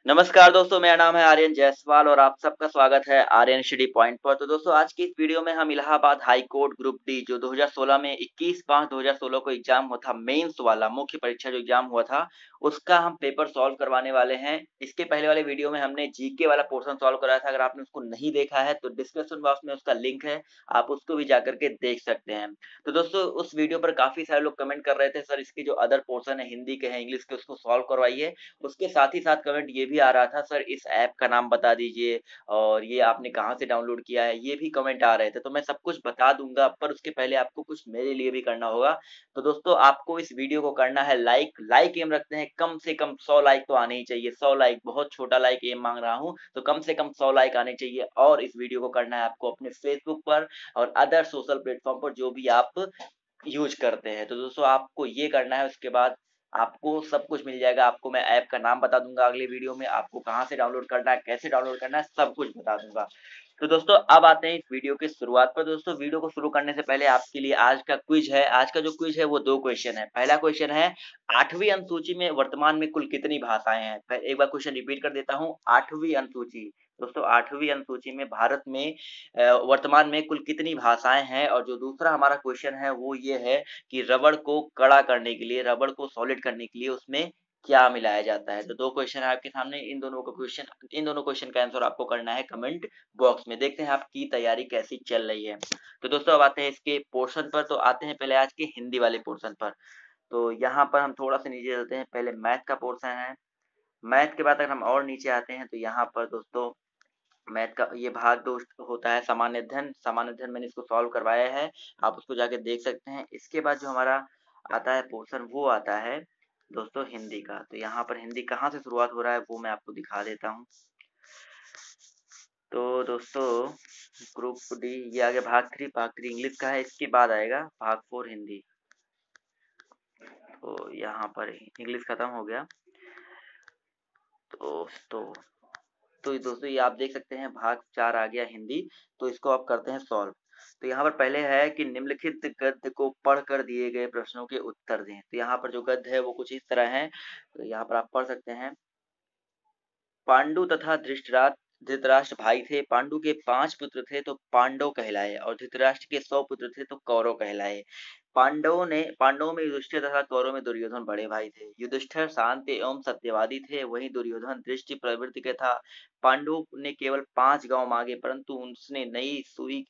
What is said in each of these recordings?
नमस्कार दोस्तों, मेरा नाम है आर्यन जायसवाल और आप सबका स्वागत है आर्यन स्टडी पॉइंट पर। तो दोस्तों, आज की इस वीडियो में हम Allahabad high court group D जो 2016 में 21/5/2016 को एग्जाम हुआ था, मेंस वाला मुख्य परीक्षा जो एग्जाम हुआ था, उसका हम पेपर सॉल्व करवाने वाले हैं। इसके पहले वाले वीडियो में हमने जीके वाला पोर्शन सॉल्व कराया था। अगर आपने उसको नहीं देखा है तो डिस्क्रिप्शन बॉक्स में उसका लिंक है, आप उसको भी जाकर के देख सकते हैं। तो दोस्तों, उस वीडियो पर काफी सारे लोग कमेंट कर रहे थे, सर इसके जो अदर पोर्शन है, हिंदी के हैं, इंग्लिश के, उसको सॉल्व करवाइए। उसके साथ ही साथ कमेंट ये भी आ रहा था, सर इस ऐप का नाम बता दीजिए और ये आपने कहाँ से डाउनलोड किया है, ये भी कमेंट आ रहे थे। तो मैं सब कुछ बता दूंगा, पर उसके पहले आपको कुछ मेरे लिए भी करना होगा। तो दोस्तों, आपको इस वीडियो को करना है लाइक। लाइक एम रखते हैं, कम से कम 100 लाइक तो आने ही चाहिए। 100 लाइक, बहुत छोटा लाइक एम मांग रहा हूँ, तो कम से कम 100 लाइक आने चाहिए। और इस वीडियो को करना है आपको अपने फेसबुक पर और अदर सोशल प्लेटफॉर्म पर जो भी आप यूज करते हैं। तो दोस्तों, आपको ये करना है। उसके बाद आपको सब कुछ मिल जाएगा। आपको मैं ऐप का नाम बता दूंगा अगले वीडियो में, आपको कहाँ से डाउनलोड करना है, कैसे डाउनलोड करना है, सब कुछ बता दूंगा। तो दोस्तों, अब आते हैं इस वीडियो की शुरुआत पर। दोस्तों, वीडियो को शुरू करने से पहले आपके लिए आज का क्विज है। आज का जो क्विज है वो 2 क्वेश्चन है। पहला क्वेश्चन है, 8वीं अनुसूची में वर्तमान में कुल कितनी भाषाएं हैं? एक बार क्वेश्चन रिपीट कर देता हूँ। 8वीं अनुसूची, दोस्तों 8वीं अनुसूची में भारत में वर्तमान में कुल कितनी भाषाएं हैं? और जो दूसरा हमारा क्वेश्चन है वो ये है कि रबड़ को कड़ा करने के लिए, रबड़ को सॉलिड करने के लिए उसमें क्या मिलाया जाता है? तो 2 क्वेश्चन है आपके सामने। इन दोनों क्वेश्चन का आंसर आपको करना है कमेंट बॉक्स में। देखते हैं आपकी तैयारी कैसी चल रही है। तो दोस्तों, अब आते हैं इसके पोर्शन पर। तो आते हैं पहले आज के हिंदी वाले पोर्शन पर। तो यहाँ पर हम थोड़ा-सा नीचे चलते हैं। पहले मैथ का पोर्शन है। मैथ के बाद अगर हम और नीचे आते हैं तो यहाँ पर दोस्तों मैथ का ये भाग दोस्त होता है सामान्य अध्ययन। सामान्य अध्ययन मैंने इसको सॉल्व करवाया है, आप उसको जाके देख सकते हैं। इसके बाद जो हमारा आता है पोर्शन वो आता है दोस्तों हिंदी का। तो यहाँ पर हिंदी कहाँ से शुरुआत हो रहा है वो मैं आपको दिखा देता हूँ। तो दोस्तों, ग्रुप डी ये आ गया भाग 3। भाग 3 इंग्लिश का है। इसके बाद आएगा भाग 4 हिंदी। तो यहाँ पर इंग्लिश खत्म हो गया। दोस्तों, तो दोस्तों ये आप देख सकते हैं भाग 4 आ गया हिंदी। तो इसको आप करते हैं सॉल्व। तो यहाँ पर पहले है कि निम्नलिखित गद्य को पढ़कर दिए गए प्रश्नों के उत्तर दें। तो यहाँ पर जो गद्य है वो कुछ इस तरह है। तो यहाँ पर आप पढ़ सकते हैं। पांडु तथा धृतराष्ट्र भाई थे। पांडु के 5 पुत्र थे तो पांडव कहलाए, और धृतराष्ट्र के 100 पुत्र थे तो कौरव कहलाए। पांडवों में युधिष्ठिर तथा कौरव में दुर्योधन बड़े भाई थे। युधिष्ठिर शांत एवं सत्यवादी थे, वहीं दुर्योधन दृष्टि प्रवृत्ति के था। पांडवों ने केवल 5 गांव मांगे, परंतु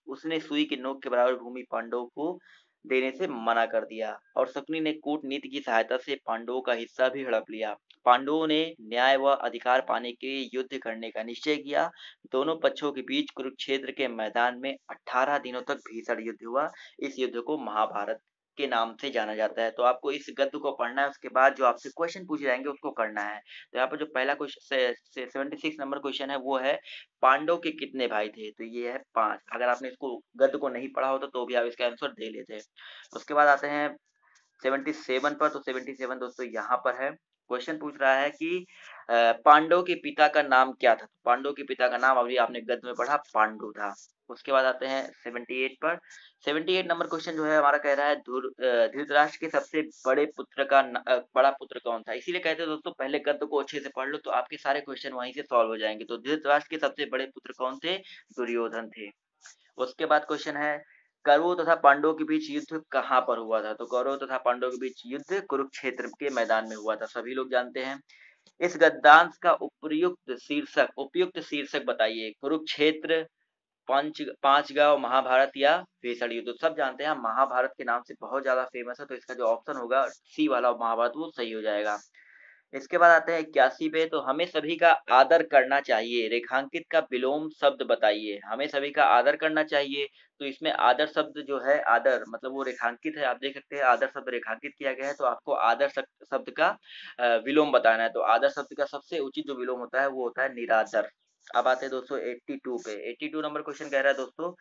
उसने सुई की नोक के बराबर भूमि पांडवों को देने से मना कर दिया, और शकुनी ने कूटनीति की सहायता से पांडवों का हिस्सा भी हड़प लिया। पांडवों ने न्याय व अधिकार पाने के लिए युद्ध करने का निश्चय किया। दोनों पक्षों के बीच कुरुक्षेत्र के मैदान में 18 दिनों तक भीषण युद्ध हुआ। इस युद्ध को महाभारत के नाम से जाना जाता है। तो आपको इस गद्य को पढ़ना है। उसके बाद जो आपसे क्वेश्चन पूछे जाएंगे उसको करना है। तो यहाँ पर जो पहला क्वेश्चन 76 नंबर क्वेश्चन है वो है, पांडव के कितने भाई थे? तो ये है 5। अगर आपने इसको गद्य को नहीं पढ़ा होता तो भी आप इसका आंसर दे लेते। उसके बाद आते हैं 77 पर। तो 77 दोस्तों यहाँ पर है। क्वेश्चन पूछ रहा है कि पांडव के पिता का नाम क्या था? पांडव के पिता का नाम अभी आपने गद्य में पढ़ा, पांडु था। उसके बाद आते हैं 78 पर। 78 नंबर क्वेश्चन जो है हमारा कह रहा है धृतराष्ट्र के सबसे बड़ा पुत्र कौन था? इसीलिए कहते हैं दोस्तों, पहले गद्य को अच्छे से पढ़ लो तो आपके सारे क्वेश्चन वहीं से सॉल्व हो जाएंगे। तो धृतराष्ट्र के सबसे बड़े पुत्र कौन थे? दुर्योधन थे। उसके बाद क्वेश्चन है, कौरवों तथा पांडवों के बीच युद्ध कहाँ पर हुआ था? तो कौरवों तथा पांडवों के बीच युद्ध कुरुक्षेत्र के मैदान में हुआ था, सभी लोग जानते हैं। इस गद्यांश का उपयुक्त शीर्षक बताइए। कुरुक्षेत्र, पांच गांव, महाभारत या भीषण युद्ध। तो सब जानते हैं महाभारत के नाम से बहुत ज्यादा फेमस है, तो इसका जो ऑप्शन होगा सी वाला महाभारत वो सही हो जाएगा। इसके बाद आते हैं 81 पे। तो हमें सभी का आदर करना चाहिए, रेखांकित का विलोम शब्द बताइए। हमें सभी का आदर करना चाहिए, तो इसमें आदर शब्द जो है, आदर मतलब वो रेखांकित है, आप देख सकते हैं आदर शब्द रेखांकित किया गया है। तो आपको आदर शब्द का विलोम बताना है। तो आदर शब्द का सबसे उचित जो विलोम होता है वो होता है निरादर। अब आते हैं दोस्तों 82 पे। 82 नंबर क्वेश्चन कह रहा है दोस्तों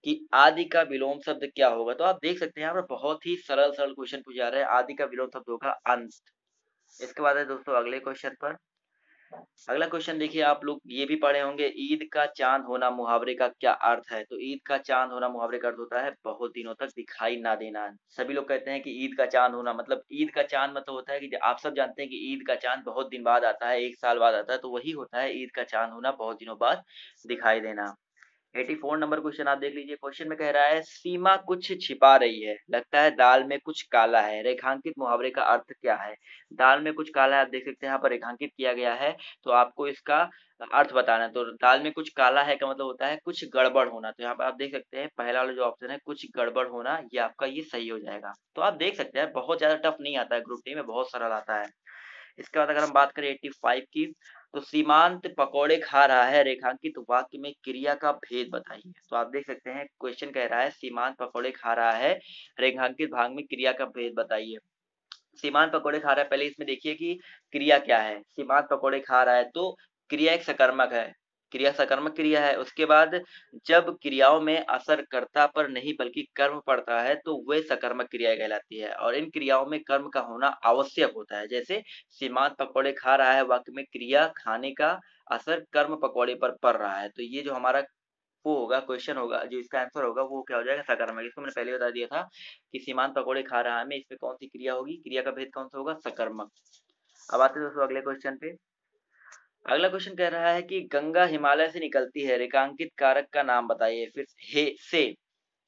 कि आदि का विलोम शब्द क्या होगा? तो आप देख सकते हैं यहाँ पर बहुत ही सरल सरल क्वेश्चन पूछा जा रहा है। आदि का विलोम शब्द होगा अंत। इसके बाद है दोस्तों अगले क्वेश्चन पर। अगला क्वेश्चन देखिए, आप लोग ये भी पढ़े होंगे, ईद का चांद होना मुहावरे का क्या अर्थ है? तो ईद का चांद होना मुहावरे का अर्थ होता है बहुत दिनों तक दिखाई ना देना। सभी लोग कहते हैं कि ईद का चांद होना मतलब, ईद का चांद मतलब होता है कि आप सब जानते हैं कि ईद का चांद बहुत दिन बाद आता है, 1 साल बाद आता है, तो वही होता है ईद का चांद होना बहुत दिनों बाद दिखाई देना। 84 नंबर क्वेश्चन आप देख लीजिए। क्वेश्चन में कह रहा है सीमा कुछ छिपा रही है, लगता है दाल में कुछ काला है, रेखांकित मुहावरे का अर्थ क्या है? दाल में कुछ काला है, आप देख सकते हैं यहाँ पर रेखांकित किया गया है, तो आपको इसका अर्थ बताना है। तो दाल में कुछ काला है का मतलब होता है कुछ गड़बड़ होना। तो यहाँ पर आप देख सकते हैं पहला वाला जो ऑप्शन है कुछ गड़बड़ होना, ये आपका ये सही हो जाएगा। तो आप देख सकते हैं बहुत ज्यादा टफ नहीं आता है, ग्रुप डी में बहुत सरल आता है। इसके बाद अगर हम बात करें 85 की, तो सीमांत पकौड़े खा रहा है, रेखांकित वाक्य में क्रिया का भेद बताइए। तो आप देख सकते हैं क्वेश्चन कह रहा है सीमांत पकौड़े खा रहा है, रेखांकित भाग में क्रिया का भेद बताइए। सीमांत पकौड़े खा रहा है, पहले इसमें देखिए कि क्रिया क्या है। सीमांत पकौड़े खा रहा है तो क्रिया एक सकर्मक है, क्रिया सकर्मक क्रिया है। उसके बाद जब क्रियाओं में असर कर्ता पर नहीं बल्कि कर्म पड़ता है तो वे सकर्मक क्रिया कहलाती है, और इन क्रियाओं में कर्म का होना आवश्यक होता है। जैसे सीमांत पकौड़े खा रहा है, वाक्य में क्रिया खाने का असर कर्म पकौड़े पर पड़ रहा है, तो ये जो हमारा वो होगा क्वेश्चन होगा, जो इसका आंसर होगा वो क्या हो जाएगा, सकर्मक। इसको मैंने पहले बता दिया था कि सीमांत पकौड़े खा रहा है में इसमें कौन सी क्रिया होगी, क्रिया का भेद कौन सा होगा, सकर्मक। अब आते हैं दोस्तों अगले क्वेश्चन पे। अगला क्वेश्चन कह रहा है कि गंगा हिमालय से निकलती है, रेखांकित कारक का नाम बताइए। फिर हे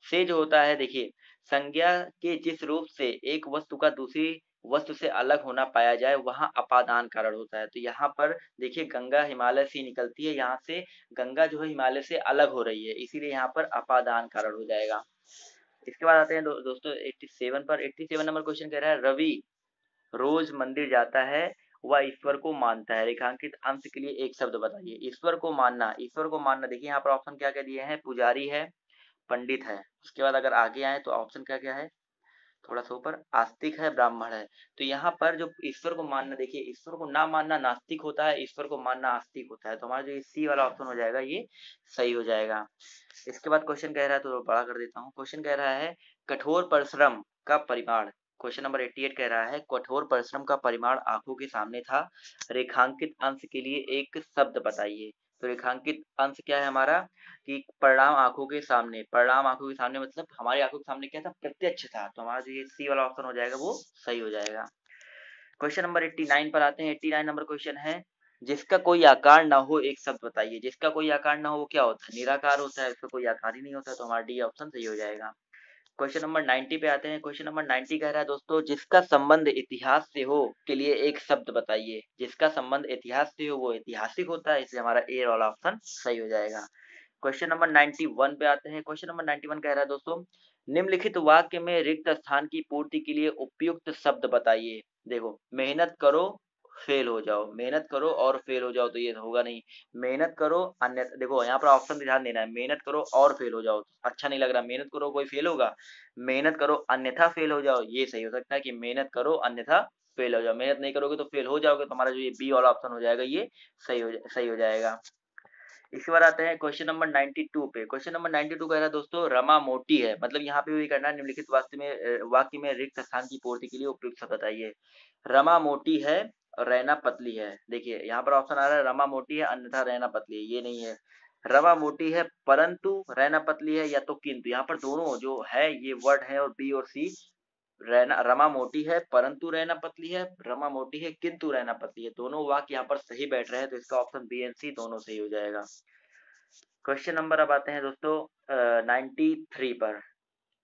से जो होता है देखिए, संज्ञा के जिस रूप से एक वस्तु का दूसरी वस्तु से अलग होना पाया जाए वहां अपादान कारण होता है। तो यहाँ पर देखिए गंगा हिमालय से निकलती है, यहाँ से गंगा जो है हिमालय से अलग हो रही है, इसीलिए यहाँ पर अपादान कारण हो जाएगा। इसके बाद आते हैं दोस्तों 87 पर। 87 नंबर क्वेश्चन कह रहा है रवि रोज मंदिर जाता है, वह ईश्वर को मानता है, रेखांकित अंश के लिए एक शब्द बताइए। ईश्वर को मानना, ईश्वर को मानना देखिए यहाँ पर ऑप्शन क्या क्या दिए हैं, पुजारी है, पंडित है। उसके बाद अगर आगे आए तो ऑप्शन क्या क्या है, थोड़ा सा ऊपर, आस्तिक है, ब्राह्मण है। तो यहाँ पर जो ईश्वर को मानना, देखिए ईश्वर को ना मानना नास्तिक होता है, ईश्वर को मानना आस्तिक होता है। तो हमारा जो सी वाला ऑप्शन हो जाएगा ये सही हो जाएगा। इसके बाद क्वेश्चन कह रहा है, तो बड़ा कर देता हूँ, क्वेश्चन कह रहा है कठोर परिश्रम का परिमाण। क्वेश्चन नंबर 88 कह रहा है कठोर परिश्रम का परिमाण आंखों के सामने था, रेखांकित अंश के लिए एक शब्द बताइए। तो रेखांकित अंश क्या है हमारा, कि परिणाम आंखों के सामने, परिणाम आंखों के सामने मतलब हमारी आंखों के सामने क्या था, प्रत्यक्ष था। तो हमारा जो ये सी वाला ऑप्शन हो जाएगा वो सही हो जाएगा। क्वेश्चन नंबर 89 पर आते हैं। 89 नंबर क्वेश्चन है जिसका कोई आकार ना हो एक शब्द बताइए। जिसका कोई आकार ना हो वो क्या होता है, निराकार होता है, इसका कोई आकार ही नहीं होता, तो हमारा डी ऑप्शन सही हो जाएगा। क्वेश्चन नंबर 90 पे आते हैं। क्वेश्चन नंबर 90 कह रहा है दोस्तों जिसका संबंध इतिहास से हो के लिए एक शब्द बताइए। जिसका संबंध इतिहास से हो वो ऐतिहासिक होता है, इसलिए हमारा ए वाला ऑप्शन सही हो जाएगा। क्वेश्चन नंबर 91 पे आते हैं। क्वेश्चन नंबर 91 कह रहा है दोस्तों निम्नलिखित वाक्य में रिक्त स्थान की पूर्ति के लिए उपयुक्त शब्द बताइए। देखो, मेहनत करो फेल हो जाओ, मेहनत करो और फेल हो जाओ तो ये होगा नहीं। मेहनत करो अन्य, देखो यहाँ पर ऑप्शन ध्यान देना है, मेहनत करो और फेल हो जाओ अच्छा नहीं लग रहा, मेहनत करो कोई फेल होगा, मेहनत करो अन्यथा फेल हो जाओ ये सही हो सकता है, कि मेहनत करो अन्यथा फेल हो जाओ, मेहनत नहीं करोगे तो फेल हो जाओगे, तो हमारा जो ये बी वाला ऑप्शन हो जाएगा ये सही हो जाएगा। इसके बाद आते हैं क्वेश्चन नंबर 92 पे। क्वेश्चन नंबर 92 कह रहा है दोस्तों रमा मोटी है, मतलब यहाँ पे भी करना है निम्नलिखित वाक्य में रिक्त स्थान की पूर्ति के लिए उपयुक्त शब्द बताइए। रमा मोटी है और रैना पतली है। देखिए यहाँ पर ऑप्शन आ रहा है रमा मोटी है अन्यथा रैना पतली है, ये नहीं है। रमा मोटी है परंतु रैना पतली है, या तो किंतु, यहाँ पर दोनों जो है ये वर्ड है, और बी और सी, रैना रमा मोटी है परंतु रैना पतली है, रमा मोटी है किंतु रैना पतली है, दोनों वाक्य यहाँ पर सही बैठ रहे हैं, तो इसका ऑप्शन बी एंड सी दोनों सही हो जाएगा। क्वेश्चन नंबर अब आते हैं दोस्तों 93 पर।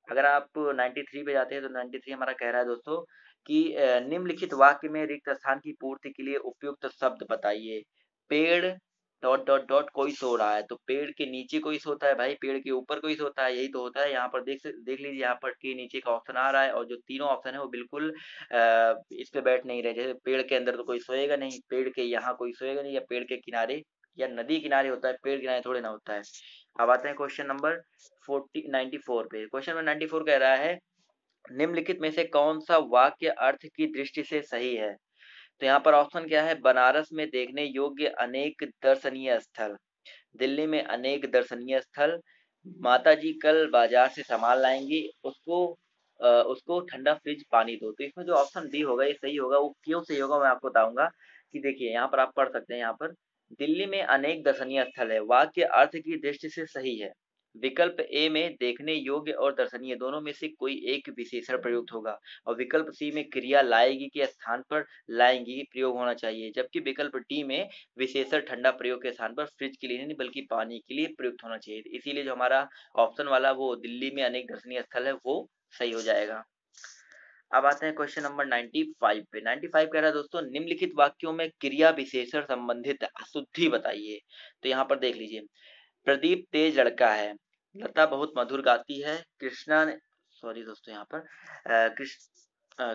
अगर आप 93 पे जाते हैं तो 93 हमारा कह रहा है दोस्तों कि निम्नलिखित वाक्य में रिक्त स्थान की पूर्ति के लिए उपयुक्त शब्द बताइए। पेड़ डॉट डॉट डॉट कोई सो रहा है, तो पेड़ के नीचे कोई सोता है भाई, पेड़ के ऊपर कोई सोता है, यही तो होता है। यहाँ पर देख लीजिए, यहाँ पर के नीचे का ऑप्शन आ रहा है, और जो तीनों ऑप्शन है वो बिल्कुल इस पे बैठ नहीं रहे। जैसे पेड़ के अंदर तो कोई सोएगा नहीं, पेड़ के यहाँ कोई सोएगा नहीं, या पेड़ के किनारे या नदी किनारे होता है, पेड़ किनारे थोड़े ना होता है। अब आते हैं क्वेश्चन नंबर 94 पे। क्वेश्चन नंबर 94 कह रहा है निम्नलिखित में से कौन सा वाक्य अर्थ की दृष्टि से सही है। तो यहाँ पर ऑप्शन क्या है, बनारस में देखने योग्य अनेक दर्शनीय स्थल, दिल्ली में अनेक दर्शनीय स्थल, माता जी कल बाजार से सामान लाएंगी, उसको ठंडा फ्रिज पानी दो। तो इसमें जो ऑप्शन डी होगा ये सही होगा। वो क्यों सही होगा मैं आपको बताऊंगा। कि देखिए यहाँ पर आप पढ़ सकते हैं, यहाँ पर दिल्ली में अनेक दर्शनीय स्थल है, वाक्य अर्थ की दृष्टि से सही है। विकल्प ए में देखने योग्य और दर्शनीय दोनों में से कोई एक विशेषण प्रयुक्त होगा, और विकल्प सी में क्रिया लाएगी के स्थान पर लाएंगी प्रयोग होना चाहिए, जबकि विकल्प डी में विशेषण ठंडा प्रयोग के स्थान पर फ्रिज के लिए नहीं बल्कि पानी के लिए प्रयुक्त होना चाहिए। इसीलिए जो हमारा ऑप्शन वाला वो दिल्ली में अनेक दर्शनीय स्थल है वो सही हो जाएगा। अब आते हैं क्वेश्चन नंबर 95 पे। 95 कह रहा है दोस्तों, निम्नलिखित वाक्यों में क्रिया विशेषण संबंधित अशुद्धि बताइए। तो यहाँ पर देख लीजिए, प्रदीप तेज लड़का है, लता बहुत मधुर गाती है, कृष्णा ने, सॉरी दोस्तों यहाँ पर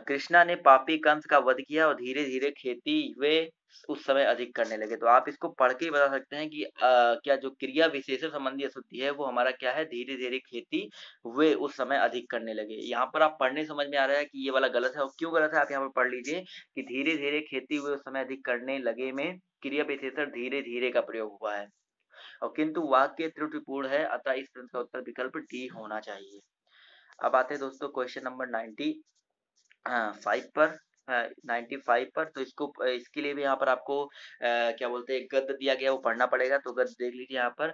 कृष्णा ने पापी कंस का वध किया और धीरे धीरे खेती वे उस समय अधिक करने लगे। तो आप इसको पढ़ के ही बता सकते हैं कि क्या जो क्रिया विशेषण संबंधी अशुद्धि है वो हमारा क्या है, धीरे धीरे खेती वे उस समय अधिक करने लगे। यहाँ पर आप पढ़ने समझ में आ रहा है कि ये वाला गलत है, और क्यों गलत है आप यहाँ पर पढ़ लीजिए कि धीरे धीरे खेती वे उस समय अधिक करने लगे में क्रिया विशेषण धीरे धीरे का प्रयोग हुआ है, और किंतु वाक्य त्रुटिपूर्ण है, अतः इस प्रश्न का उत्तर विकल्प डी होना चाहिए। अब आते हैं दोस्तों क्वेश्चन नंबर 95 पर। 95 पर, तो इसके लिए भी यहाँ पर आपको क्या बोलते हैं गद्य दिया गया, वो पढ़ना पड़ेगा। तो गद्य देख लीजिए यहाँ पर,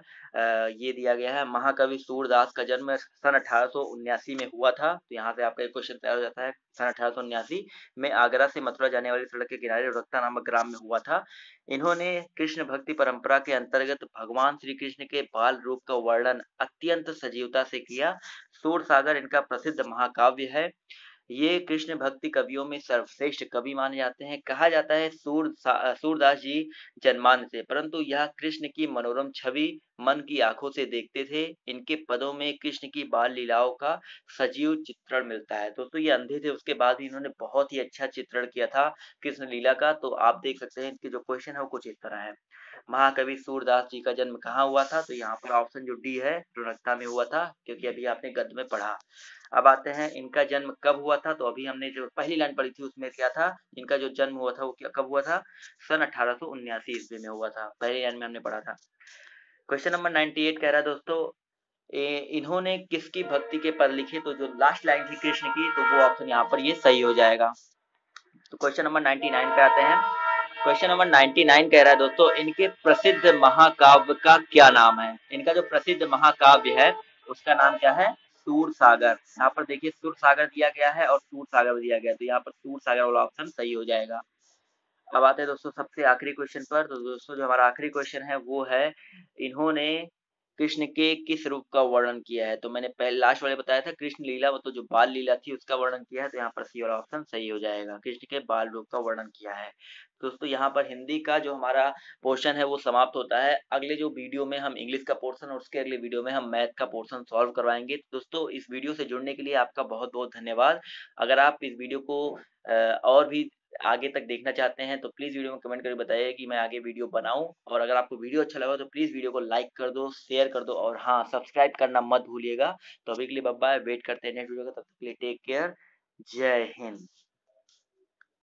ये दिया गया है, महाकवि सूरदास का जन्म सन 1879 में हुआ था। तो यहाँ से आपका एक क्वेश्चन तैयार हो जाता है। सन 1879 में आगरा से मथुरा जाने वाली सड़क के किनारे रोहता नामक ग्राम में हुआ था। इन्होंने कृष्ण भक्ति परंपरा के अंतर्गत भगवान श्री कृष्ण के बाल रूप का वर्णन अत्यंत सजीवता से किया। सूर सागर इनका प्रसिद्ध महाकाव्य है। ये कृष्ण भक्ति कवियों में सर्वश्रेष्ठ कवि माने जाते हैं। कहा जाता है सूरदास जी जन्मांध थे, परंतु यह कृष्ण की मनोरम छवि मन की आंखों से देखते थे। इनके पदों में कृष्ण की बाल लीलाओं का सजीव चित्रण मिलता है। दोस्तों ये अंधे थे, उसके बाद भी इन्होंने बहुत ही अच्छा चित्रण किया था कृष्ण लीला का। तो आप देख सकते हैं इनके जो क्वेश्चन है वो कुछ इस तरह है। महाकवि सूरदास जी का जन्म कहाँ हुआ था? तो यहाँ पर ऑप्शन जो डी है, रोहतक में हुआ था, क्योंकि अभी आपने गद्य में पढ़ा। अब आते हैं इनका जन्म कब हुआ था। तो अभी हमने जो पहली लाइन पढ़ी थी उसमें क्या था, इनका जो जन्म हुआ था वो कब हुआ था? सन 1879 ईस्वी में हुआ था, पहली लाइन में हमने पढ़ा था। क्वेश्चन नंबर 98 कह रहा है दोस्तों, इन्होंने किसकी भक्ति के पद लिखे? तो जो लास्ट लाइन थी कृष्ण की, तो वो ऑप्शन यहाँ पर ये सही हो जाएगा। तो क्वेश्चन नंबर 99 पे आते हैं। क्वेश्चन नंबर 99 कह रहा है दोस्तों, इनके प्रसिद्ध महाकाव्य का क्या नाम है? इनका जो प्रसिद्ध महाकाव्य है उसका नाम क्या है? सूर सागर। यहाँ पर देखिए सूर सागर दिया गया है और सूर सागर दिया गया है, तो यहाँ पर सूर सागर वाला ऑप्शन सही हो जाएगा। अब आते हैं दोस्तों सबसे आखिरी क्वेश्चन पर। तो दोस्तों जो हमारा आखिरी क्वेश्चन है वो है, इन्होंने कृष्ण के किस रूप का वर्णन किया है? तो मैंने पहले लास्ट वाले बताया था कृष्ण लीला, तो जो बाल लीला थी उसका वर्णन किया है, तो यहाँ पर सी वाला ऑप्शन सही हो जाएगा, कृष्ण के बाल रूप का वर्णन किया है। दोस्तों यहाँ पर हिंदी का जो हमारा पोर्शन है वो समाप्त होता है। अगले जो वीडियो में हम इंग्लिश का पोर्शन और उसके अगले वीडियो में हम मैथ का पोर्शन सॉल्व करवाएंगे। दोस्तों इस वीडियो से जुड़ने के लिए आपका बहुत बहुत धन्यवाद। अगर आप इस वीडियो को और भी आगे तक देखना चाहते हैं तो प्लीज़ वीडियो में कमेंट करके बताइए कि मैं आगे वीडियो बनाऊं, और अगर आपको वीडियो अच्छा लगा तो प्लीज़ वीडियो को लाइक कर दो, शेयर कर दो, और हाँ सब्सक्राइब करना मत भूलिएगा। तो अभी के लिए बाय बाय, वेट करते हैं नेक्स्ट वीडियो का, तब तक के लिए टेक केयर, जय हिंद।